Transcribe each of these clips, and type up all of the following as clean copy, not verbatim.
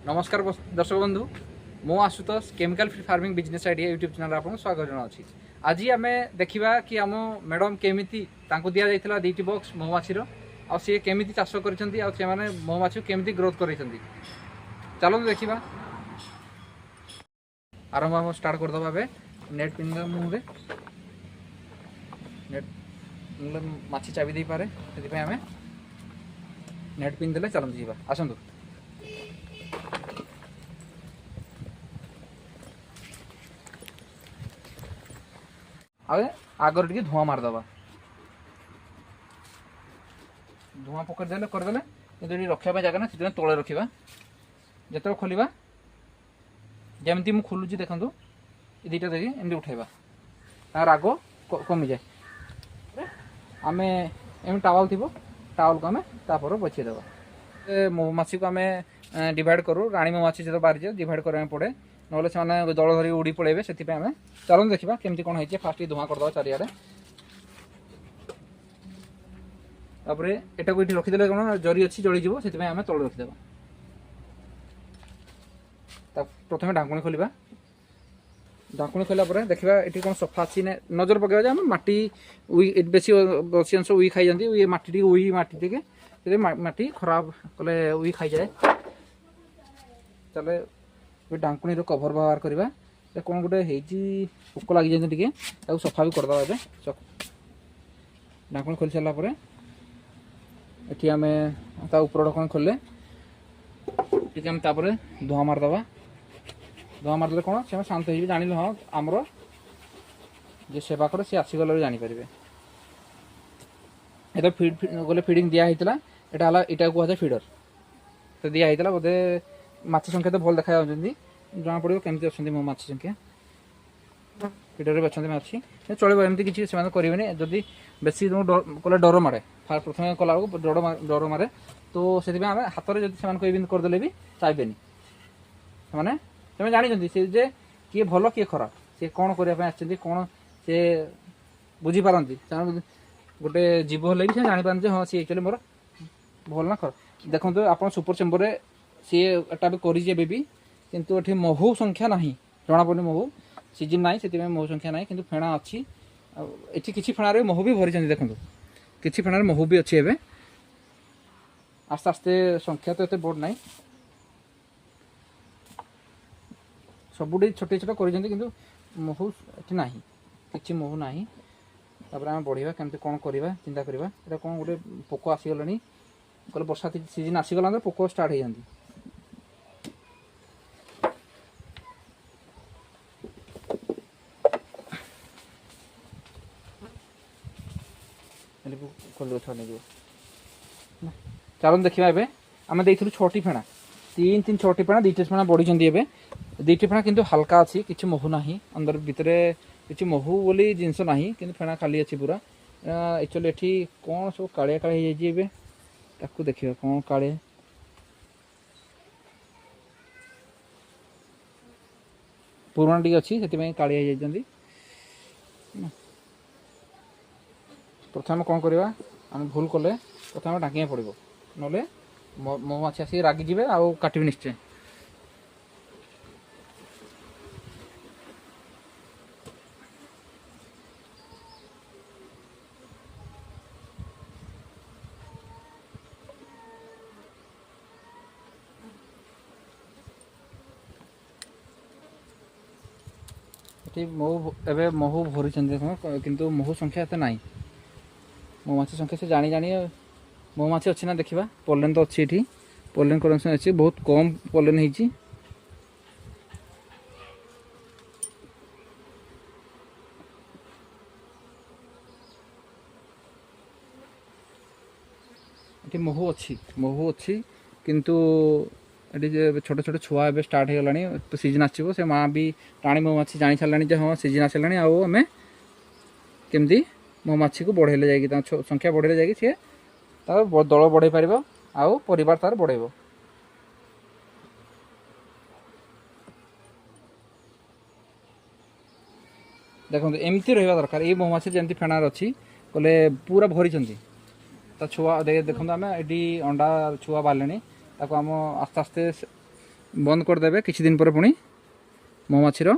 नमस्कार दर्शक बंधु मु Ashutosh chemical free farming business idea YouTube channel आपको स्वागत जनावि। आज आम देखा कि आम मैडम केमी दि जाता दुईटी बक्स महुमाछी आ सी केमी चाष कर महुमाछी केमी ग्रोथ कर चलो देखा आरंभ हम स्टार्ट करदे नेट पिन मुहरे नेट माछी चाबी दे पारे से आम नेट पिन दे चलते जावा आसतु आगर टे धुआं मारदे धुआं पकड़दे करदे कि रखा जगह ना से तले रखा जो खोलवा जमी मुझे खोलुची देखूँ ये दुटा देखिए एमती उठेबा तार राग कमी जाए आम एम टावल थी टावल को आम तापर बचेदेवा महुमाछी को आम डिवाइड करूँ राणी महुमाछी जो बाहरी डिवाइड करने पड़े ना से दल धरी उड़ी पड़े से आम चलो देखा केमती कौन है फास्ट धुआं करदे चारिड़े तापर एटा को ये रखीदे कौन जरी अच्छी जलीज से आम तले रखीदेवा प्रथम ढाकुणी खोलिबा ढाकुणी खोला देखा ये कौन सफा अच्छी नजर पकड़ा माटी उई बेसी बसी अंश उई खाई जाती ये माटी उई माटी टे माटी खराब कले उई खाई जाए चले ढाकुणी कभर व्यवहार करवा कौन गोटे पोक लगी जाए सफा भी करदे ढाकुणी खोली सारापर ये आम ऊपर ढक्कन खोलिले टी आम धुआं मारदे धुआं मारदे कौन से शांत हो जान हाँ आमर जे सेवा कर सी आसीगले जापर ये फिड गले फिडिंग दिखाई यहाँ कहते फिडर तो दिखाई बोधे माछ संख्या तो भल देखा जना पड़ो केमती अच्छा मो माछ संख्या फिडर भी अच्छा माछी चलो एमती किसी से करेंगे जदि बेसी कले डर मारे प्रथम कला डर मारे तो से आम हाथ में जब करदे भी चाहबे से जानी से किए भल किए खराब सी कौन करने कौन से बुझीपारती गोटे जीव हेल्ले भी जापारती हाँ सी एक्चुअली मोर भल ना खराब देखो आप सुपर चेम्बर सी एटा भी करे भी किंतु ये महू संख्या ना जना पड़े महू सीजन ना से महू संख्या ना कि फेणा अच्छी ये किसी फेणार महू भी भरी देखो किसी फेणार महू भी अच्छी एवं आस्ते आस्ते संख्या तो ये बड़ ना सबुठी छोटे छोटे कर महू ये ना कि महू ना आम बढ़िया केमती कौन करवा चिंता करवा ये कौन गोटे पोक आसीगले कल बर्षा सीजन आसीगला पोक स्टार्ट हो जाती चलो देखा ए आम देखिलु 6टी फेणा 3 6टी फेणा 2टी फेणा बढ़ी 2टी फेणा किंतु हल्का अच्छी किसी महू ना अंदर भितर किसी महू बोली जिनस ना कि फेणा खाली अच्छी पूरा एक्चुअली ये कौन सब कालिया कालिया ताकू देखिए कौन काले पुराना टी अच्छी से कालिया प्रथम कौन करवा आम भूल कले प्रथम ढाकिया पड़ो ना महुमाछी आसिक रागिजे आ काटबे निश्चय महू एवं महू भरी किंतु महू संख्या एत ना महुमाछी संख्या से जानी जानी महुमाछी अच्छी ना देखा पोलेन तो अच्छी ये पोलेन कलेक्शन अच्छी बहुत कम पोलेन होती महू अच्छी किंतु ये छोटे छोटे छुआ ए स्टार्ट हो गला तो सीजन आसो से माँ भी राणी महुमाछी जानी सारे हाँ सीजन आसानी आम केमती महुमाछी को बढ़ेले जाएगी संख्या बढ़ेले जाएगी सी दल बढ़े पार आउ परिवार तार बढ़ेब देखो एमती रहा दरकार ये महुमाछी जमी फेणार अच्छी कले पूरा भरी छुआ देखो आम ये अंडा छुआ बाहर आम आस्ते आस्ते बंद करदे किछि दिन पर पुणी महुमाछीर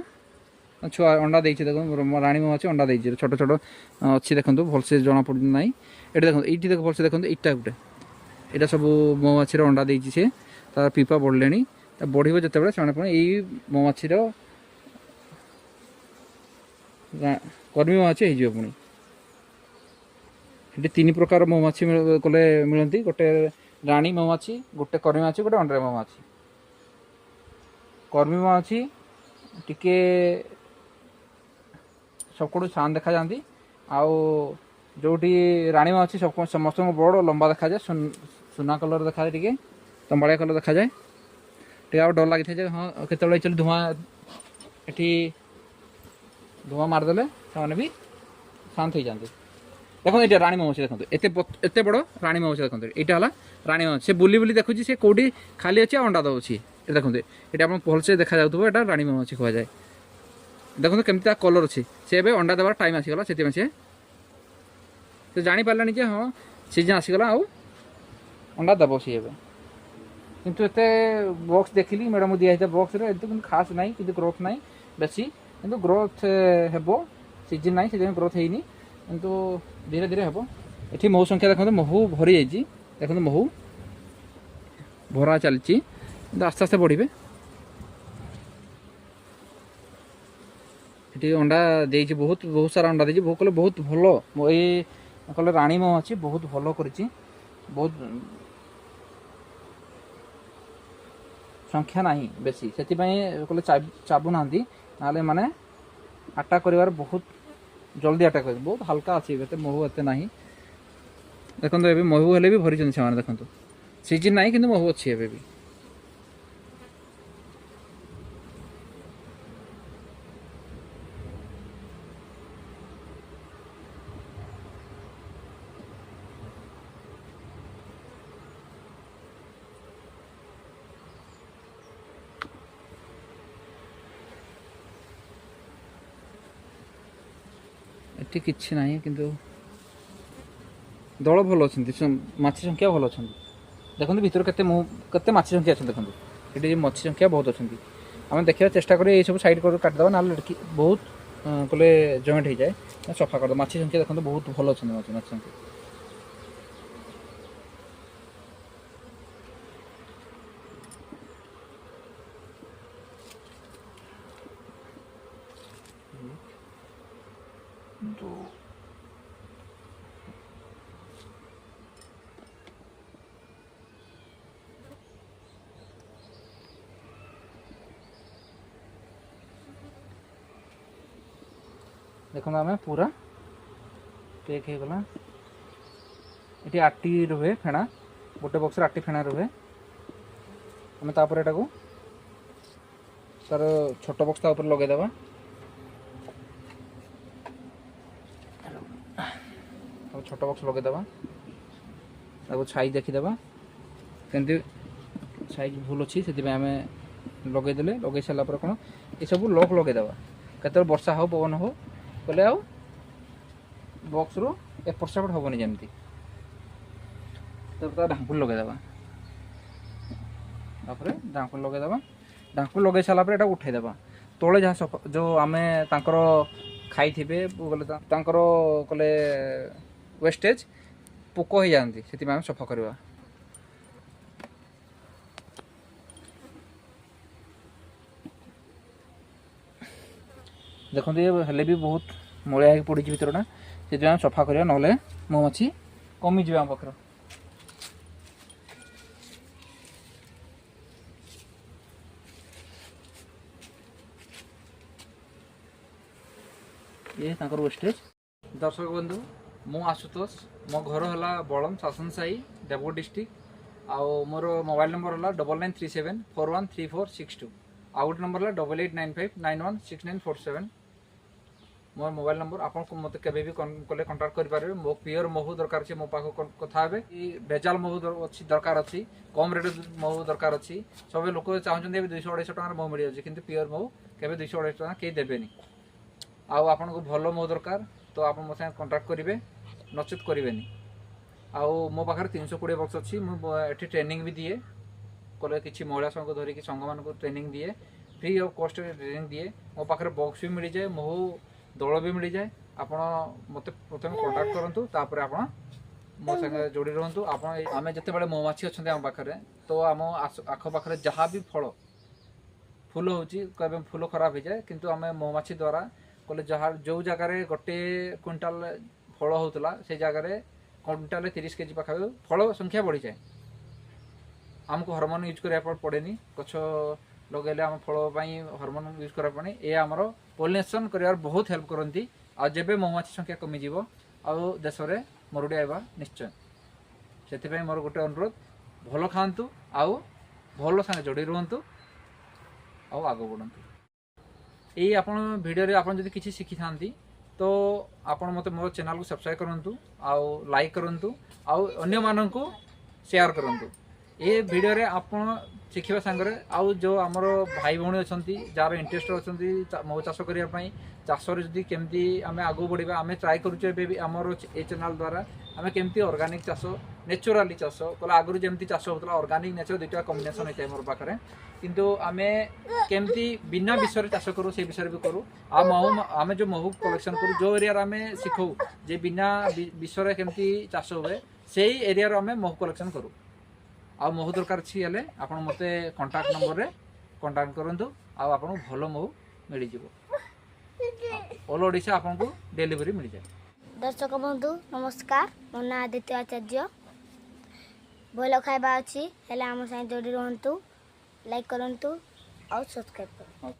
छुआ अंडा देइछि देखो रानी महुमाछी अंडा देइछि छोट छोट अच्छी देखंतु भलसे जना पड़ नाही एटा देखो एठी देखो भलसे देखंतु इटा गुटे एटा सब महुमाछीर अंडा देइछि से तार पीपा बढ़लेनी बढ़िबो जतेबेले ସେମାନେ पुणी एई महुमाछीर कर्मी महुमाछी ହେଇଯିବ पुणी ये 3 प्रकार महुमाछी कले मिलती गोटे रानी महुमाछी गोटे कर्मी महुमाछी गोटे अंडा महुमाछी कर्मी महुमाछी टिके सबको शान देखा जाती आउ जोटी रानी महुमाछी सब समस्त बड़ लंबा देखा जाए सुना कलर देखा जाए टिके तंबाड़िया कलर देखा जाए टे आ डर लगी था हाँ केतले चल धुआं एटी धुआं मारदेले से भी शांत हो जाते देखो ये रानी महुमाछी देखो एत बड़ रानी महुमाछी देखो यहाँ है रानी महुमाछी से बुली बुली देखुची से कौटी खाली अच्छे अंडा दौची देखो ये आप भलसे देखा जाऊँ यहाँ रानी महुमाछी कह जाए देखो केमती कलर अच्छी से अंडा देवार टाइम आसीगला से जानी पारानी जे हाँ सीजन आसीगला आउ अंडा देव सी किंतु एत बॉक्स देखिली मैडम दिखाई बॉक्स खास ना कि ग्रोथ ना बेसी किंतु ग्रोथ हेब सीजन ना से ग्रोथ है किंतु धीरे धीरे हेब ये महू संख्या देखते महू भरी जाइए देखते महू भरा चलती आस्ते आस्ते बढ़े ये अंडा दे बहुत बहुत सारा अंडा दे बहुत कले बहुत भल ये कले रानी महुमाछी बहुत भल कर बहुत संख्या नहीं बेसी से कले चाबू ना ना माने अटैक कर बहुत जल्दी अटैक कर बहुत हल्का अच्छी ये महू एत ना देखो ये महू हेले भी भरी से देखो सीजन ना कि महू अच्छी एवं भी ये किसी ना कि दल भल अच्छा माछी संख्या भल अच्छा देखो भर के माछी संख्या अच्छा देखो ये माछी संख्या बहुत अच्छा आम देखा चेष्टा करें ये सब साइड कर काटिदेवा ना बहुत कले जॉइंट हो जाए सफा कर माछी संख्या देखो बहुत भल अच्छा माछी संख्या देखो आम पूरा पैक हो गला ये 8 रुहे फेणा गोटे बक्स 8 फेणा रुहे आम तापर एटा को तार छोट बक्स ता ऊपर लगे देबा छोट बक्स लगे देबा ताको छाई देखि देबा केंति साइज भूल अच्छी से आम लगे देले लगे सारा पर कौन ये सब लॉक लगे देबा केते वर्षा हो पवन हो कले आउ बॉक्स रो एपट सेपट हेनी जमी तब ढांकुल लगेदेवा ढांकुल लगेदेवा ढांकुल लगे सारापर एटा उठेदेवा तले जहाँ सफा जो आम खाई थे कले वेस्टेज पोक हो जाती से आम सफा करवा देखते ये हेले भी बहुत मलिया पड़ी भितरटा से सफा करवा ना महुमाछी कमिज आम पाखर ये वेस्टेज दर्शक बंधु मु आशुतोष मो घर है बलम शासन साही देवगढ़ डिस्ट्रिक्ट आउ मोर मोबाइल नंबर है 9937413462 आउ गोटे नंबर है 8895916947 मोर मोबाइल नंबर आप मत के कले कंटाक्ट करेंगे मो प्योर महू दरकार अच्छे मो पाख कथा भेजाल महू अच्छी दरकार अच्छी कम रेट महू दरकार अच्छी सब लोग चाहते 200-250 टकर महू मिल जाए कि प्योर महू के 200-250 टका कहीं देवेनि आपन को भल महू दरकार तो आप मो साथ कंटाक्ट करेंगे नचेत करेंगे आउ मो पाखे 320 बक्स अच्छी मुझे ट्रेनिंग भी दिए कले किसी महिला संघ धरिकी संघ मान ट्रेनिंग दिए फ्री ऑफ कॉस्ट ट्रेनिंग दिए मो पाखे बॉक्स भी मिल जाए महू दल भी मिल जाए आपण मत प्रथम कांटेक्ट करूँ तापर आप मो संगे जोड़ी रुहतु आप आम जिते मौमाछी अच्छा आम पाखे तो आम आखपाखे जहाँ भी फल फूल हो फूल खराब हो जाए किंतु आम मौमाछी द्वारा कले जहाँ जो जगार गोटे क्विंटाल फल होता से जगार क्विंटाल 30 केजी पाखा फल संख्या बढ़ी जाए आमको हार्मोन यूज करा पड़ेनी गछ लगे आम फल हार्मोन यूज करा पड़े ये आमर पोलिनेशन कर बहुत हेल्प करती आबे मौमाछी संख्या कमिज आ देश में मरुड़ी आवा निश्चय से मोर गोटे अनुरोध भल खातु आउ भल सागे जोड़ी रुहतु आग बढ़ु यही आप भिडियो आप किसी शिखी था तो आपण मत मो चैनल को सब्सक्राइब करूँ आउ लाइक करूँ आउ अन्य मानन को शेयर करूँ ये वीडियो रे आपण शिखिबा संगे आउ जो आमर भाई भौणी अच्छा जार इंटरेस्ट अच्छा मौ चाष करने चाष जदि केमती आम आगू बढ़ा आम ट्राए करुचे आमर ए चैनल द्वारा आम केमती ऑर्गेनिक चाष नेचुराली चाष कल आगुरी जमी चाष होता ऑर्गेनिक नेचर दुईटा कॉम्बिनेशन होता है मोर पाखे किंतु आम केमती बिना विषय चाष करूँ से विषय भी करूँ आम जो महू कलेक्शन करूँ जो एरिया आम शिखू जे बिना विषय केमती चाष हुए से एरिया आम महू कलेक्शन करूँ आ महू दरकार अच्छी हेल्ले आप मत कंटाक्ट नंबर रे कंटाक्ट करूँ आपको भल महू मिल जाए ऑल ओडिशा आपको डिलीवरी मिल जाए। दर्शक बंधु नमस्कार मो ना आदित्य आचार्य भल खाଇବା अच्छी हेल्ले आम साथ जोड़ी रुहतु लाइक करूँ और सब्सक्राइब करूँ।